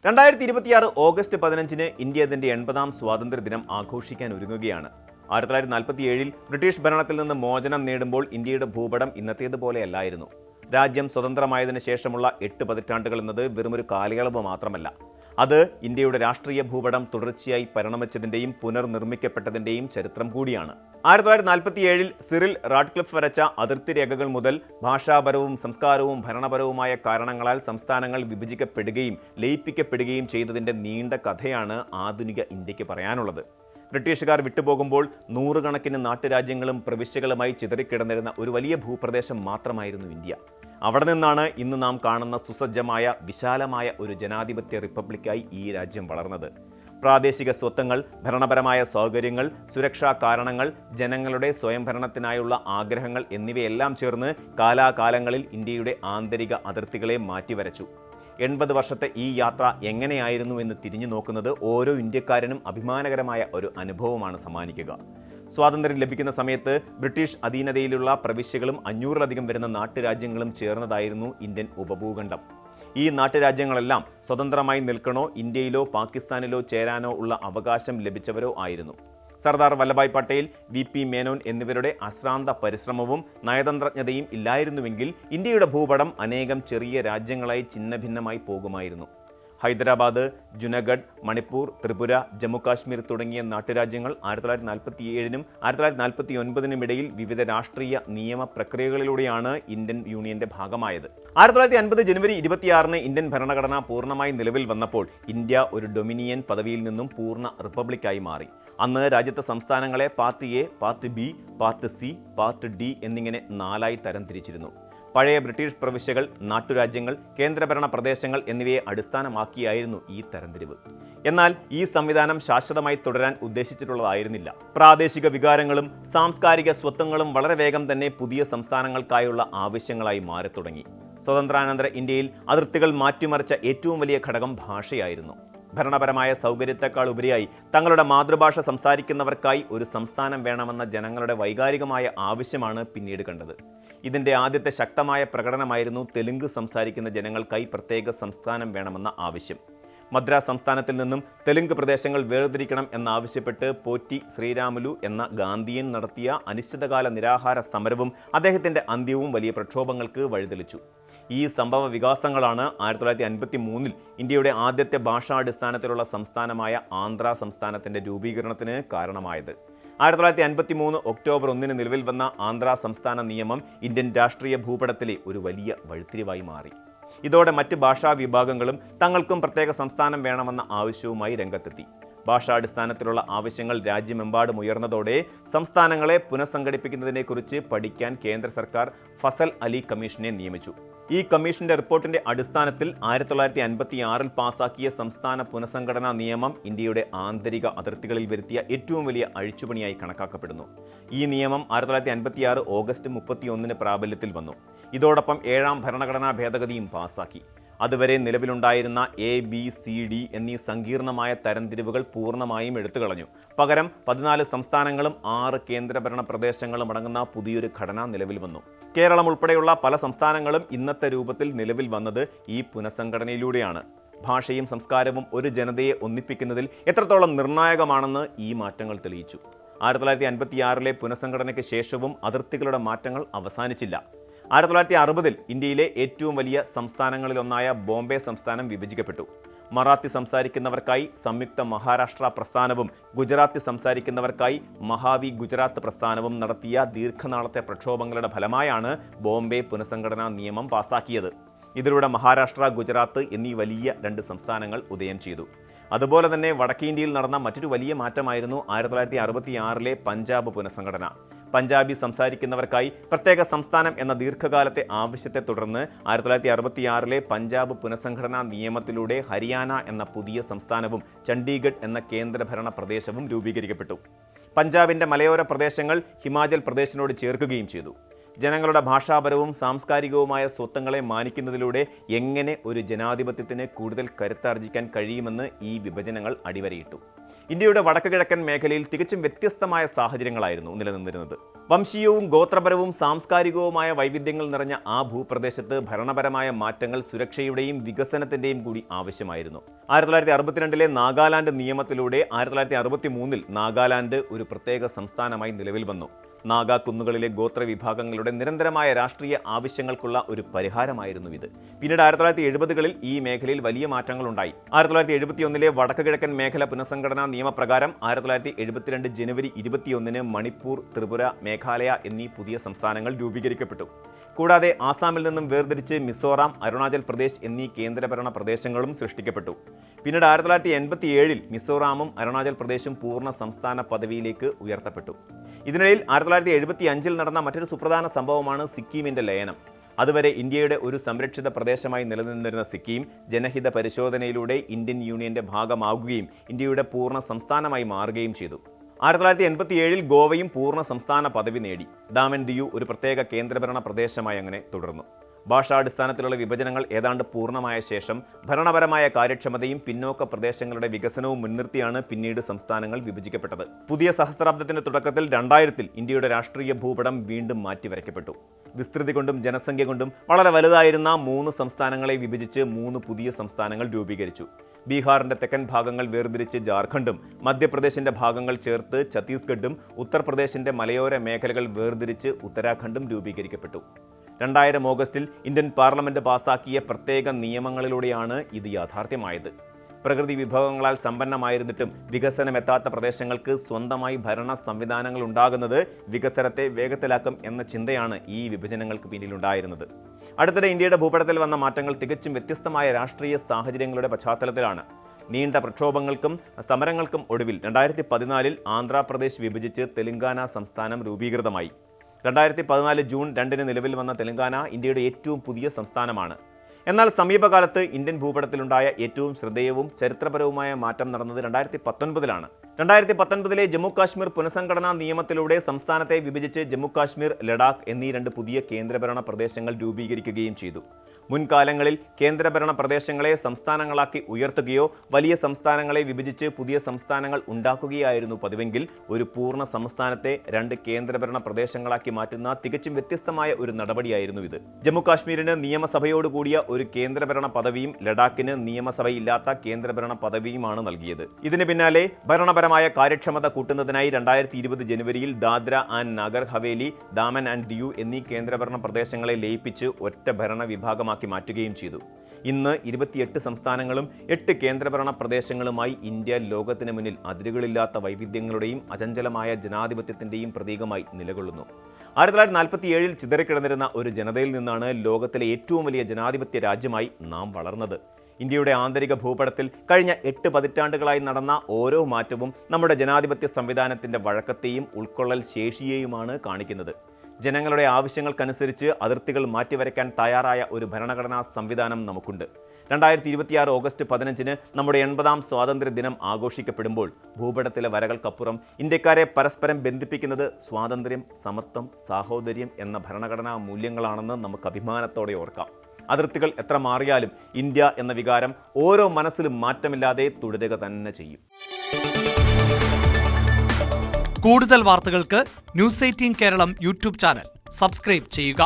2026 August 15-ന് India അതിന്റെ 80-ാം സ്വാതന്ത്ര്യദിനം ആഘോഷിക്കാൻ ഒരുങ്ങുകയാണ്. 1947-ൽ ബ്രിട്ടീഷ് ഭരണത്തിൽ നിന്ന് മോചനം നേടുമ്പോൾ ഇന്ത്യയുടെ ഭൂപടം ഇന്നത്തേതുപോലെയല്ലായിരുന്നു. രാജ്യം സ്വതന്ത്രമായതിനു ശേഷമുള്ള 8 പതിറ്റാണ്ടുകൾ എന്നത് വെറുമൊരു കാലയളവ് മാത്രമല്ല, അത് ഇന്ത്യയുടെ രാഷ്ട്രീയ ഭൂപടം തുടർച്ചയായി പരിണമിച്ചതിന്റെയും പുനർനിർമ്മിക്കപ്പെട്ടതിന്റെയും ചരിത്രം കൂടിയാണ്. 1947-ൽ സിറിൽ റാഡ്ക്ലിഫ് വരച്ച അതിർത്തി രേഖകൾ മുതൽ ഭാഷാപരവും സംസ്കാരവും ഭരണപരവുമായ കാരണങ്ങളാൽ സംസ്ഥാനങ്ങൾ വിഭജിക്കപ്പെടുകയും ലയിപ്പിക്കപ്പെടുകയും ചെയ്തതിന്റെ നീണ്ട കഥയാണ് ആധുനിക ഇന്ത്യക്ക് പറയാനുള്ളത്. ബ്രിട്ടീഷുകാർ വിട്ടുപോകുമ്പോൾ നൂറുകണക്കിന് നാട്ടുരാജ്യങ്ങളും പ്രവിശ്യകളുമായി ചിതറിക്കിടന്നിരുന്ന ഒരു വലിയ ഭൂപ്രദേശം മാത്രമായിരുന്നു ഇന്ത്യ. അവിടെ നിന്നാണ് ഇന്ന് നാം കാണുന്ന സുസജ്ജമായ വിശാലമായ ഒരു ജനാധിപത്യ റിപ്പബ്ലിക്കായി ഈ രാജ്യം വളർന്നത്. പ്രാദേശിക സ്വത്വങ്ങൾ, ഭരണപരമായ സൗകര്യങ്ങൾ, സുരക്ഷാ കാരണങ്ങൾ, ജനങ്ങളുടെ സ്വയംഭരണത്തിനായുള്ള ആഗ്രഹങ്ങൾ എന്നിവയെല്ലാം ചേർന്ന് കാലാകാലങ്ങളിൽ ഇന്ത്യയുടെ ആന്തരിക അതിർത്തികളെ മാറ്റിവരച്ചു. 80 വർഷത്തെ ഈ യാത്ര എങ്ങനെയായിരുന്നു എന്ന് തിരിഞ്ഞു നോക്കുന്നത് ഓരോ ഇന്ത്യക്കാരനും അഭിമാനകരമായ ഒരു അനുഭവമാണ് സമ്മാനിക്കുക. സ്വാതന്ത്ര്യം ലഭിക്കുന്ന സമയത്ത് ബ്രിട്ടീഷ് അധീനതയിലുള്ള പ്രവിശ്യകളും 500-ലധികം വരുന്ന നാട്ടുരാജ്യങ്ങളും ചേർന്നതായിരുന്നു ഇന്ത്യൻ ഉപഭൂഖണ്ഡം. ഈ നാട്ടുരാജ്യങ്ങളെല്ലാം സ്വതന്ത്രമായി നിൽക്കണോ, ഇന്ത്യയിലോ പാകിസ്ഥാനിലോ ചേരാനോ ഉള്ള അവകാശം ലഭിച്ചവരോ ആയിരുന്നു. സർദാർ വല്ലഭായ് പട്ടേൽ, VP മേനോൻ എന്നിവരുടെ അശ്രാന്ത പരിശ്രമവും നയതന്ത്രജ്ഞതയും ഇല്ലായിരുന്നുവെങ്കിൽ ഇന്ത്യയുടെ ഭൂപടം അനേകം ചെറിയ രാജ്യങ്ങളായി ഛിന്നഭിന്നമായി പോകുമായിരുന്നു. ഹൈദരാബാദ്, ജുനഗഡ്, മണിപ്പൂർ, ത്രിപുര, ജമ്മു കാശ്മീർ തുടങ്ങിയ നാട്ടുരാജ്യങ്ങൾ 1947-നും 1949-നും ഇടയിൽ വിവിധ രാഷ്ട്രീയ നിയമ പ്രക്രിയകളിലൂടെയാണ് ഇന്ത്യൻ യൂണിയന്റെ ഭാഗമായത്. 1950 ജനുവരി 26-ന് ഇന്ത്യൻ ഭരണഘടന പൂർണ്ണമായി നിലവിൽ വന്നപ്പോൾ ഇന്ത്യ ഒരു ഡൊമിനിയൻ പദവിയിൽ നിന്നും പൂർണ്ണ റിപ്പബ്ലിക്കായി മാറി. അന്ന് രാജ്യത്തെ സംസ്ഥാനങ്ങളെ part A, part B, part C, part D എന്നിങ്ങനെ 4ആയി തരംതിരിച്ചിരുന്നു. പഴയ ബ്രിട്ടീഷ് പ്രവിശ്യകൾ, നാട്ടുരാജ്യങ്ങൾ, കേന്ദ്രഭരണ പ്രദേശങ്ങൾ എന്നിവയെ അടിസ്ഥാനമാക്കിയായിരുന്നു ഈ തരംതിരിവ്. എന്നാൽ ഈ സംവിധാനം ശാശ്വതമായി തുടരാൻ ഉദ്ദേശിച്ചിട്ടുള്ളതായിരുന്നില്ല. പ്രാദേശിക വികാരങ്ങളും സാംസ്കാരിക സ്വത്വങ്ങളും വളരെ വേഗം തന്നെ പുതിയ സംസ്ഥാനങ്ങൾക്കായുള്ള ആവശ്യങ്ങളായി മാറിത്തുടങ്ങി. സ്വതന്ത്രാനന്തര ഇന്ത്യയിൽ അതിർത്തികൾ മാറ്റിമറിച്ച ഏറ്റവും വലിയ ഘടകം ഭാഷയായിരുന്നു. ഭരണപരമായ സൗകര്യത്തെക്കാൾ ഉപരിയായി തങ്ങളുടെ മാതൃഭാഷ സംസാരിക്കുന്നവർക്കായി ഒരു സംസ്ഥാനം വേണമെന്ന ജനങ്ങളുടെ വൈകാരികമായ ആവശ്യമാണ് പിന്നീട് കണ്ടത്. ഇതിന്റെ ആദ്യത്തെ ശക്തമായ പ്രകടനമായിരുന്നു തെലുങ്ക് സംസാരിക്കുന്ന ജനങ്ങൾക്കായി പ്രത്യേക സംസ്ഥാനം വേണമെന്ന ആവശ്യം. മദ്രാസ് സംസ്ഥാനത്തിൽ നിന്നും തെലുങ്ക് പ്രദേശങ്ങൾ വേർതിരിക്കണം എന്നാവശ്യപ്പെട്ട് പോറ്റി ശ്രീരാമുലു എന്ന ഗാന്ധിയൻ നടത്തിയ അനിശ്ചിതകാല നിരാഹാര സമരവും അദ്ദേഹത്തിന്റെ അന്ത്യവും വലിയ പ്രക്ഷോഭങ്ങൾക്ക് വഴിതെളിച്ചു. ഈ സംഭവ വികാസങ്ങളാണ് 1953-ൽ ഇന്ത്യയുടെ ആദ്യത്തെ ഭാഷാടിസ്ഥാനത്തിലുള്ള സംസ്ഥാനമായ ആന്ധ്ര സംസ്ഥാനത്തിന്റെ രൂപീകരണത്തിന് കാരണമായത്. 1953 ഒക്ടോബർ 1-ന് നിലവിൽ വന്ന ആന്ധ്ര സംസ്ഥാന നിയമം ഇന്ത്യൻ രാഷ്ട്രീയ ഭൂപടത്തിലെ ഒരു വലിയ വഴിത്തിരിവായി മാറി. ഇതോടെ മറ്റ് ഭാഷാ വിഭാഗങ്ങളും തങ്ങൾക്കും പ്രത്യേക സംസ്ഥാനം വേണമെന്ന ആവശ്യവുമായി രംഗത്തെത്തി. ഭാഷാടിസ്ഥാനത്തിലുള്ള ആവശ്യങ്ങൾ രാജ്യമെമ്പാടും ഉയർന്നതോടെ സംസ്ഥാനങ്ങളെ പുനഃസംഘടിപ്പിക്കുന്നതിനെക്കുറിച്ച് പഠിക്കാൻ കേന്ദ്ര സർക്കാർ ഫസൽ അലി കമ്മീഷനെ നിയമിച്ചു. ഈ കമ്മീഷന്റെ റിപ്പോർട്ടിന്റെ അടിസ്ഥാനത്തിൽ 1956-ൽ പാസാക്കിയ സംസ്ഥാന പുനഃസംഘടനാ നിയമം ഇന്ത്യയുടെ ആന്തരിക അതിർത്തികളിൽ വരുത്തിയ ഏറ്റവും വലിയ അഴിച്ചുപണിയായി കണക്കാക്കപ്പെടുന്നു. ഈ നിയമം 1956 ഓഗസ്റ്റ് 31-ന് പ്രാബല്യത്തിൽ വന്നു. ഇതോടൊപ്പം 7-ാം ഭരണഘടനാ ഭേദഗതിയും പാസാക്കി. അതുവരെ നിലവിലുണ്ടായിരുന്ന ABCD എന്നീ സങ്കീർണമായ തരംതിരിവുകൾ പൂർണ്ണമായും എടുത്തുകളഞ്ഞു. പകരം 14 സംസ്ഥാനങ്ങളും 6 കേന്ദ്രഭരണ പ്രദേശങ്ങളും അടങ്ങുന്ന പുതിയൊരു ഘടന നിലവിൽ വന്നു. കേരളം ഉൾപ്പെടെയുള്ള പല സംസ്ഥാനങ്ങളും ഇന്നത്തെ രൂപത്തിൽ നിലവിൽ വന്നത് ഈ പുനഃസംഘടനയിലൂടെയാണ്. ഭാഷയും സംസ്കാരവും ഒരു ജനതയെ ഒന്നിപ്പിക്കുന്നതിൽ എത്രത്തോളം നിർണായകമാണെന്ന് ഈ മാറ്റങ്ങൾ തെളിയിച്ചു. 1956-ലെ പുനഃസംഘടനയ്ക്ക് ശേഷവും അതിർത്തികളുടെ മാറ്റങ്ങൾ അവസാനിച്ചില്ല. 1960-ൽ ഇന്ത്യയിലെ ഏറ്റവും വലിയ സംസ്ഥാനങ്ങളിലൊന്നായ ബോംബെ സംസ്ഥാനം വിഭജിക്കപ്പെട്ടു. മറാത്തി സംസാരിക്കുന്നവർക്കായി സംയുക്ത മഹാരാഷ്ട്ര പ്രസ്ഥാനവും ഗുജറാത്തി സംസാരിക്കുന്നവർക്കായി മഹാവി ഗുജറാത്ത് പ്രസ്ഥാനവും നടത്തിയ ദീർഘനാളത്തെ പ്രക്ഷോഭങ്ങളുടെ ഫലമായാണ് ബോംബെ പുനഃസംഘടനാ നിയമം പാസാക്കിയത്. ഇതിലൂടെ മഹാരാഷ്ട്ര, ഗുജറാത്ത് എന്നീ വലിയ 2 സംസ്ഥാനങ്ങൾ ഉദയം ചെയ്തു. അതുപോലെ തന്നെ വടക്കേ ഇന്ത്യയിൽ നടന്ന മറ്റൊരു വലിയ മാറ്റമായിരുന്നു 1966-ലെ പഞ്ചാബ് പുനഃസംഘടന. പഞ്ചാബി സംസാരിക്കുന്നവർക്കായി പ്രത്യേക സംസ്ഥാനം എന്ന ദീർഘകാലത്തെ ആവശ്യത്തെ തുടർന്ന് 1966-ലെ പഞ്ചാബ് പുനഃസംഘടനാ നിയമത്തിലൂടെ ഹരിയാന എന്ന പുതിയ സംസ്ഥാനവും ചണ്ഡീഗഡ് എന്ന കേന്ദ്രഭരണ പ്രദേശവും രൂപീകരിക്കപ്പെട്ടു. പഞ്ചാബിന്റെ മലയോര പ്രദേശങ്ങൾ ഹിമാചൽ പ്രദേശിനോട് ചേർക്കുകയും ചെയ്തു. ജനങ്ങളുടെ ഭാഷാപരവും സാംസ്കാരികവുമായ സ്വത്വങ്ങളെ മാനിക്കുന്നതിലൂടെ എങ്ങനെ ഒരു ജനാധിപത്യത്തിന് കൂടുതൽ കരുത്താർജിക്കാൻ കഴിയുമെന്ന് ഈ വിഭജനങ്ങൾ അടിവരയിട്ടു. ഇന്ത്യയുടെ വടക്ക് കിഴക്കൻ മേഖലയിൽ തികച്ചും വ്യത്യസ്തമായ സാഹചര്യങ്ങളായിരുന്നു നിലനിന്നിരുന്നത്. വംശീയവും ഗോത്രപരവും സാംസ്കാരികവുമായ വൈവിധ്യങ്ങൾ നിറഞ്ഞ ആ ഭൂപ്രദേശത്ത് ഭരണപരമായ മാറ്റങ്ങൾ സുരക്ഷയുടെയും വികസനത്തിന്റെയും കൂടി ആവശ്യമായിരുന്നു. 1962 നാഗാലാൻഡ് നിയമത്തിലൂടെ 1963 നാഗാലാൻഡ് ഒരു പ്രത്യേക സംസ്ഥാനമായി നിലവിൽ വന്നു. നാഗാ കുന്നുകളിലെ ഗോത്ര വിഭാഗങ്ങളുടെ നിരന്തരമായ രാഷ്ട്രീയ ആവശ്യങ്ങൾക്കുള്ള ഒരു പരിഹാരമായിരുന്നു ഇത്. പിന്നീട് 1970കളിൽ ഈ മേഖലയിൽ വലിയ മാറ്റങ്ങളുണ്ടായി. 1971 വടക്ക് കിഴക്കൻ മേഖല പുനഃസംഘടനാ നിയമപ്രകാരം 1972 ജനുവരി 21 മണിപ്പൂർ, ത്രിപുര, മേഘാലയ എന്നീ പുതിയ സംസ്ഥാനങ്ങൾ രൂപീകരിക്കപ്പെട്ടു. കൂടാതെ ആസാമിൽ നിന്നും വേർതിരിച്ച് മിസോറാം, അരുണാചൽ പ്രദേശ് എന്നീ കേന്ദ്രഭരണ പ്രദേശങ്ങളും സൃഷ്ടിക്കപ്പെട്ടു. പിന്നീട് 1987 മിസോറാമും അരുണാചൽ പ്രദേശും പൂർണ്ണ സംസ്ഥാന പദവിയിലേക്ക് ഉയർത്തപ്പെട്ടു. ഇതിനിടയിൽ 1975 നടന്ന മറ്റൊരു സുപ്രധാന സംഭവമാണ് സിക്കിമിന്റെ ലയനം. അതുവരെ ഇന്ത്യയുടെ ഒരു സംരക്ഷിത പ്രദേശമായി നിലനിന്നിരുന്ന സിക്കിം ജനഹിത പരിശോധനയിലൂടെ ഇന്ത്യൻ യൂണിയന്റെ ഭാഗമാകുകയും ഇന്ത്യയുടെ പൂർണ്ണ സംസ്ഥാനമായി മാറുകയും ചെയ്തു. 1987 ഗോവയും പൂർണ്ണ സംസ്ഥാന പദവി നേടി. ദാമൻ ദിയു ഒരു പ്രത്യേക കേന്ദ്രഭരണ പ്രദേശമായി അങ്ങനെ തുടർന്നു. ഭാഷാടിസ്ഥാനത്തിലുള്ള വിഭജനങ്ങൾ ഏതാണ്ട് പൂർണ്ണമായ ശേഷം ഭരണപരമായ കാര്യക്ഷമതയും പിന്നോക്ക പ്രദേശങ്ങളുടെ വികസനവും മുൻനിർത്തിയാണ് പിന്നീട് സംസ്ഥാനങ്ങൾ വിഭജിക്കപ്പെട്ടത്. പുതിയ സഹസ്രാബ്ദത്തിന്റെ തുടക്കത്തിൽ 2000 ഇന്ത്യയുടെ രാഷ്ട്രീയ ഭൂപടം വീണ്ടും മാറ്റിവരയ്ക്കപ്പെട്ടു. വിസ്തൃതി കൊണ്ടും ജനസംഖ്യ കൊണ്ടും വളരെ വലുതായിരുന്ന 3 സംസ്ഥാനങ്ങളെ വിഭജിച്ച് 3 പുതിയ സംസ്ഥാനങ്ങൾ രൂപീകരിച്ചു. ബീഹാറിന്റെ തെക്കൻ ഭാഗങ്ങൾ വേർതിരിച്ച് ജാർഖണ്ഡും, മധ്യപ്രദേശിന്റെ ഭാഗങ്ങൾ ചേർത്ത് ഛത്തീസ്ഗഡും, ഉത്തർപ്രദേശിന്റെ മലയോര മേഖലകൾ വേർതിരിച്ച് ഉത്തരാഖണ്ഡും രൂപീകരിക്കപ്പെട്ടു. 2000 ഓഗസ്റ്റിൽ ഇന്ത്യൻ പാർലമെന്റ് പാസാക്കിയ പ്രത്യേക നിയമങ്ങളിലൂടെയാണ് ഇത് യാഥാർത്ഥ്യമായത്. പ്രകൃതി വിഭവങ്ങളാൽ സമ്പന്നമായിരുന്നിട്ടും വികസനമെത്താത്ത പ്രദേശങ്ങൾക്ക് സ്വന്തമായി ഭരണ സംവിധാനങ്ങൾ ഉണ്ടാകുന്നത് വികസനത്തെ വേഗത്തിലാക്കും എന്ന ചിന്തയാണ് ഈ വിഭജനങ്ങൾക്ക് പിന്നിലുണ്ടായിരുന്നത്. അടുത്തിടെ ഇന്ത്യയുടെ ഭൂപടത്തിൽ വന്ന മാറ്റങ്ങൾ തികച്ചും വ്യത്യസ്തമായ രാഷ്ട്രീയ സാഹചര്യങ്ങളുടെ പശ്ചാത്തലത്തിലാണ്. നീണ്ട പ്രക്ഷോഭങ്ങൾക്കും സമരങ്ങൾക്കും ഒടുവിൽ 2014 ആന്ധ്രാപ്രദേശ് വിഭജിച്ച് തെലങ്കാന സംസ്ഥാനം രൂപീകൃതമായി. 2014 ജൂൺ 2 നിലവിൽ വന്ന തെലങ്കാന ഇന്ത്യയുടെ ഏറ്റവും പുതിയ സംസ്ഥാനമാണ്. എന്നാൽ സമീപകാലത്ത് ഇന്ത്യൻ ഭൂപടത്തിലുണ്ടായ ഏറ്റവും ശ്രദ്ധേയവും ചരിത്രപരവുമായ മാറ്റം നടന്നത് 2019 2019 ജമ്മു കാശ്മീർ പുനഃസംഘടനാ നിയമത്തിലൂടെ സംസ്ഥാനത്തെ വിഭജിച്ച് ജമ്മു കാശ്മീർ, ലഡാക്ക് എന്നീ 2 പുതിയ കേന്ദ്രഭരണ പ്രദേശങ്ങൾ രൂപീകരിക്കുകയും ചെയ്തു. മുൻകാലങ്ങളിൽ കേന്ദ്രഭരണ പ്രദേശങ്ങളെ സംസ്ഥാനങ്ങളാക്കി ഉയർത്തുകയോ വലിയ സംസ്ഥാനങ്ങളെ വിഭജിച്ച് പുതിയ സംസ്ഥാനങ്ങൾ ഉണ്ടാക്കുകയായിരുന്നു പതിവെങ്കിൽ ഒരു പൂർണ്ണ സംസ്ഥാനത്തെ 2 കേന്ദ്രഭരണ പ്രദേശങ്ങളാക്കി മാറ്റുന്ന തികച്ചും വ്യത്യസ്തമായ ഒരു നടപടിയായിരുന്നു ഇത്. ജമ്മു കാശ്മീരിന് നിയമസഭയോട് കൂടിയ ഒരു കേന്ദ്രഭരണ പദവിയും ലഡാക്കിന് നിയമസഭയില്ലാത്ത കേന്ദ്രഭരണ പദവിയുമാണ് നൽകിയത്. ഇതിന് പിന്നാലെ ഭരണപരമായ കാര്യക്ഷമത കൂട്ടുന്നതിനായി 2020 ജനുവരിയിൽ ദാദ്ര ആൻഡ് നഗർ ഹവേലി, ദാമൻ ആൻഡ് ദിയു എന്നീ കേന്ദ്രഭരണ പ്രദേശങ്ങളെ ലയിപ്പിച്ച് ഒറ്റ ഭരണ വിഭാഗമാക്കി മാറ്റുകയും ചെയ്തു. ഇന്ന് 28 സംസ്ഥാനങ്ങളും 8 കേന്ദ്രഭരണ പ്രദേശങ്ങളുമായി ഇന്ത്യ ലോകത്തിന് മുന്നിൽ അതിരുകളില്ലാത്ത വൈവിധ്യങ്ങളുടെയും അചഞ്ചലമായ ജനാധിപത്യത്തിന്റെയും പ്രതീകമായി നിലകൊള്ളുന്നു. 1947 ചിതറിക്കിടന്നിരുന്ന ഒരു ജനതയിൽ നിന്നാണ് ലോകത്തിലെ ഏറ്റവും വലിയ ജനാധിപത്യ രാജ്യമായി നാം വളർന്നത്. ഇന്ത്യയുടെ ആന്തരിക ഭൂപടത്തിൽ കഴിഞ്ഞ 8 പതിറ്റാണ്ടുകളായി നടന്ന ഓരോ മാറ്റവും നമ്മുടെ ജനാധിപത്യ സംവിധാനത്തിന്റെ വഴക്കത്തെയും ഉൾക്കൊള്ളൽ ശേഷിയെയുമാണ് കാണിക്കുന്നത്. ജനങ്ങളുടെ ആവശ്യങ്ങൾക്കനുസരിച്ച് അതിർത്തികൾ മാറ്റിവരയ്ക്കാൻ തയ്യാറായ ഒരു ഭരണഘടനാ സംവിധാനം നമുക്കുണ്ട്. 2026 ഓഗസ്റ്റ് 15 നമ്മുടെ 80ാം സ്വാതന്ത്ര്യ ദിനം ആഘോഷിക്കപ്പെടുമ്പോൾ ഭൂപടത്തിലെ വരകൾക്കപ്പുറം ഇന്ത്യക്കാരെ പരസ്പരം ബന്ധിപ്പിക്കുന്നത് സ്വാതന്ത്ര്യം, സമത്വം, സാഹോദര്യം എന്ന ഭരണഘടനാ മൂല്യങ്ങളാണെന്ന് നമുക്ക് അഭിമാനത്തോടെ ഓർക്കാം. അതിർത്തികൾ എത്ര മാറിയാലും ഇന്ത്യ എന്ന വികാരം ഓരോ മനസ്സിലും മാറ്റമില്ലാതെ തുടരുക തന്നെ ചെയ്യും. കൂടുതൽ വാർത്തകൾക്ക് news 18 Keralam YouTube channel subscribe ചെയ്യുക.